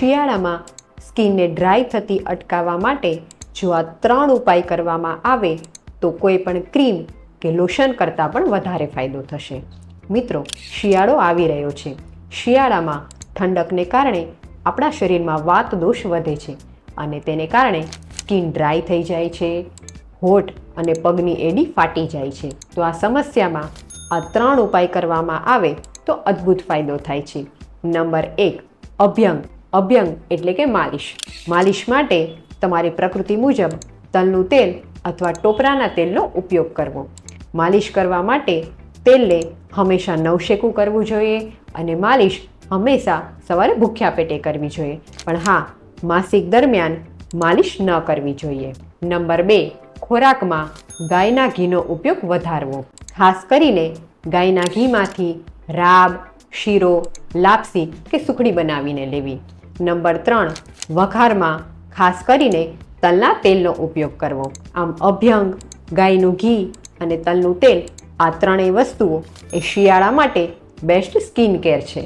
શિયાળામાં સ્કિનને ડ્રાય થતી અટકાવવા માટે જો આ 3 ઉપાય કરવામાં આવે તો કોઈ પણ ક્રીમ કે લોશન કરતાં પણ વધારે ફાયદો થશે. મિત્રો, શિયાળો આવી રહ્યો છે. શિયાળામાં ઠંડકને કારણે આપણા શરીરમાં વાત દોષ વધે છે અને તેને કારણે સ્કિન ડ્રાય થઈ જાય છે, હોઠ અને પગની એડી ફાટી જાય છે. તો આ સમસ્યામાં આ 3 ઉપાય કરવામાં આવે તો અદ્ભુત ફાયદો થાય છે. નંબર 1, અભ્યંગ. અભ્યંગ એટલે કે માલિશ. માલિશ માટે તમારી પ્રકૃતિ મુજબ તલનું તેલ અથવા ટોપરાના તેલનો ઉપયોગ કરવો. માલિશ કરવા માટે તેલને હંમેશા નવશેકું કરવું જોઈએ અને માલિશ હંમેશા સવારે ભૂખ્યા પેટે કરવી જોઈએ. પણ હા, માસિક દરમિયાન માલિશ ન કરવી જોઈએ. નંબર 2, ખોરાકમાં ગાયના ઘીનો ઉપયોગ વધારવો. ખાસ કરીને ગાયના ઘીમાંથી રાબ, શીરો, લાપસી કે સુખડી બનાવીને લેવી. નંબર 3, વઘારમાં ખાસ કરીને તલના તેલનો ઉપયોગ કરવો. આમ અભ્યંગ, ગાયનું ઘી અને તલનું તેલ આ ત્રણેય વસ્તુઓ એ શિયાળા માટે બેસ્ટ સ્કિન કેર છે.